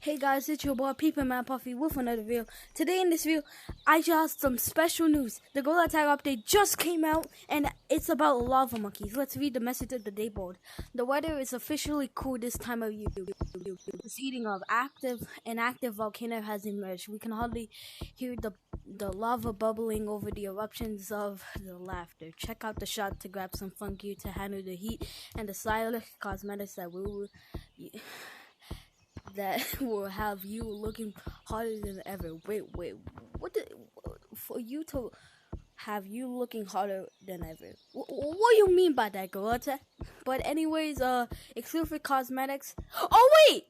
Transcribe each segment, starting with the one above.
Hey guys, it's your boy Peepin' Man Puffy with another video. Today in this video, I just have some special news. The Gorilla Tag update just came out and it's about lava monkeys. Let's read the message of the day board. The weather is officially cool this time of year. The seeding of an active volcano has emerged. We can hardly hear the lava bubbling over the eruptions of the laughter. Check out the shot to grab some fun gear to handle the heat and the stylish cosmetics that will have you looking harder than ever. Wait, for you to have you looking harder than ever? What do you mean by that, Gorilla? But anyways, exclusive cosmetics. Oh wait!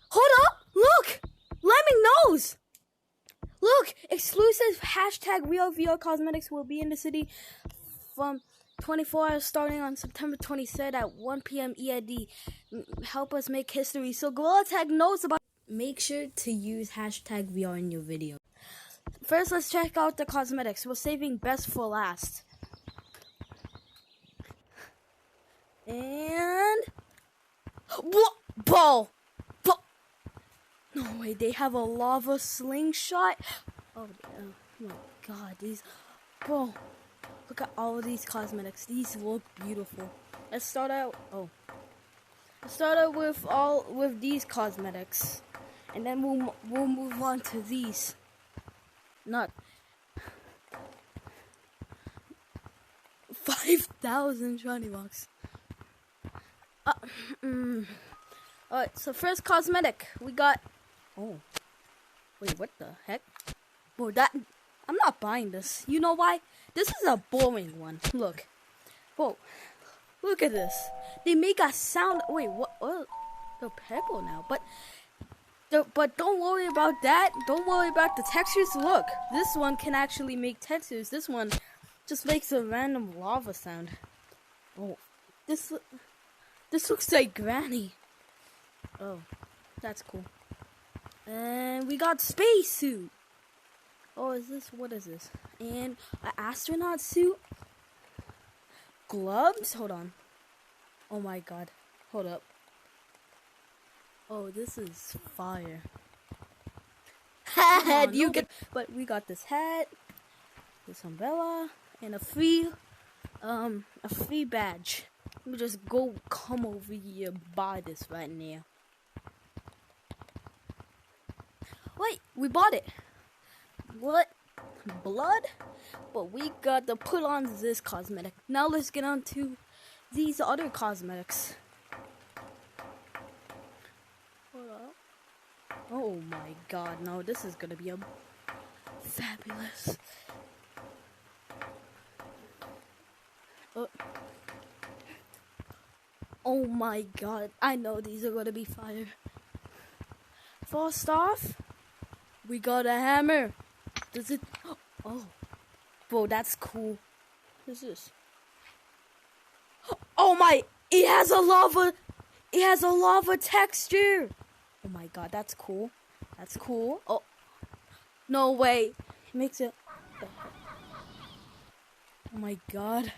Hold up! Look! Lemon nose! Look! Exclusive hashtag Real VR Cosmetics will be in the city from 24 hours starting on September 23rd at 1 p.m. EID. Help us make history. So Gorilla Tag knows about. Make sure to use hashtag VR in your video. First, let's check out the cosmetics. We're saving best for last. And what? Ball. No way, they have a lava slingshot. Oh my god, these. Bro. Look at all of these cosmetics. These look beautiful. Let's start out. With these cosmetics, and then we'll move on to these. Not 5,000 shiny box. Alright. So first cosmetic we got. Oh, wait, what the heck? Bro, I'm not buying this. You know why? This is a boring one. Look. Whoa. Look at this. They make a sound. Wait, what? Oh, they're purple now. But don't worry about that. Don't worry about the textures. Look. This one can actually make textures. This one just makes a random lava sound. Oh. This looks like Granny. Oh. That's cool. And we got spacesuit. Oh, what is this? And an astronaut suit? Gloves? Hold on. Oh my god. Hold up. Oh, this is fire. Hat! But we got this hat, this umbrella, and a free badge. Let me just come over here and buy this right now. Wait, we bought it. What? Blood? But we got to put on this cosmetic. Now let's get on to these other cosmetics. Hold up. Oh my god, no, this is gonna be fabulous. Oh my god, I know these are gonna be fire. First off, we got a hammer. Does it? Oh, bro, that's cool. What is this? Oh my! It has a lava texture. Oh my god, that's cool. That's cool. Oh, no way! It makes it. Oh my god.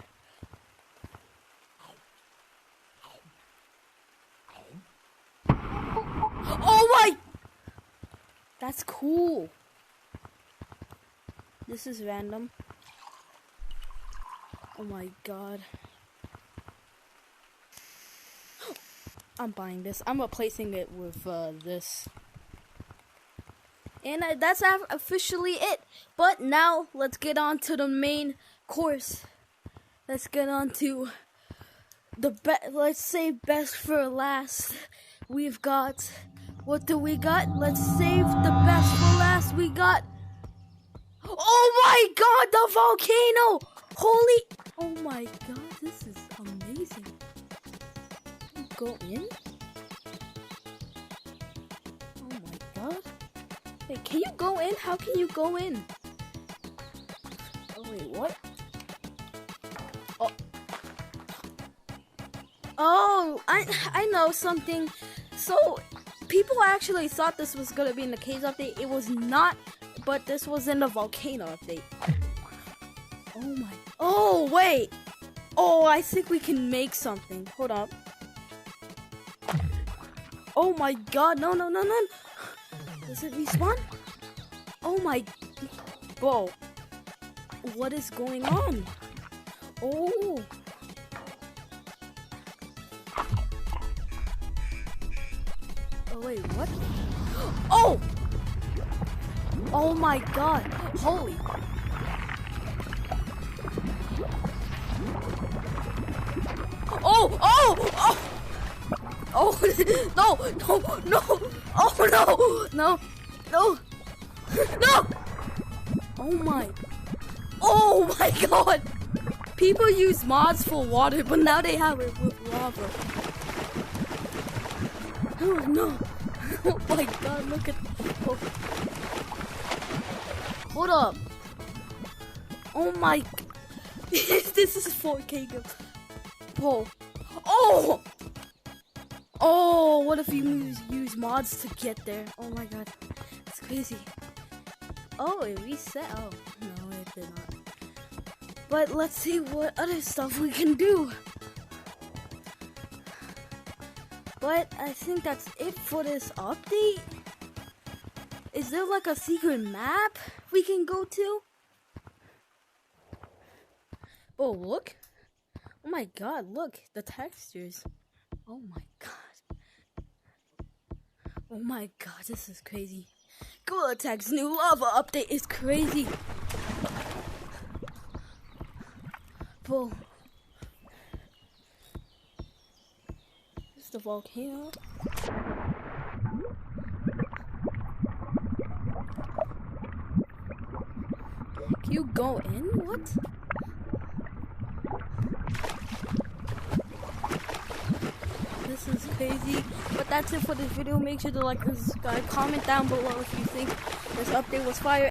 Oh my! That's cool. This is random. Oh my god. I'm buying this. I'm replacing it with this. And that's officially it. But now, let's get on to the main course. Let's get on to let's save best for last. We've got... What do we got? Let's save the best for last. We got... Oh my god, the volcano! Holy... Oh my god, this is amazing. Go in? Oh my god. Wait, can you go in? How can you go in? Oh wait, what? Oh, I know something. So, people actually thought this was gonna be in the caves update. It was not. But this was in the volcano update. Oh my. Oh, wait. Oh, I think we can make something. Hold up. Oh my god, no. Does it respawn? Oh my, bro. What is going on? Oh. Oh wait, what? Oh! Oh my god. Holy. Oh! Oh, no. Oh no. Oh my god. People use mods for water, but now they have it with lava. Oh no. Oh my god, look at. Oh. Hold up. Oh my. This is 4K. Oh. Oh! Oh, what if you use mods to get there? Oh my god. That's crazy. Oh, it reset. Oh, no, it did not. But let's see what other stuff we can do. But I think that's it for this update. Is there like a secret map we can go to? Oh, look. Oh my god, look. The textures. Oh my god. Oh my god, this is crazy. Gorilla Tag's new lava update is crazy. Whoa. This is the volcano. Can you go in? What? This is crazy. But that's it for this video. Make sure to like and subscribe. Comment down below if you think this update was fire.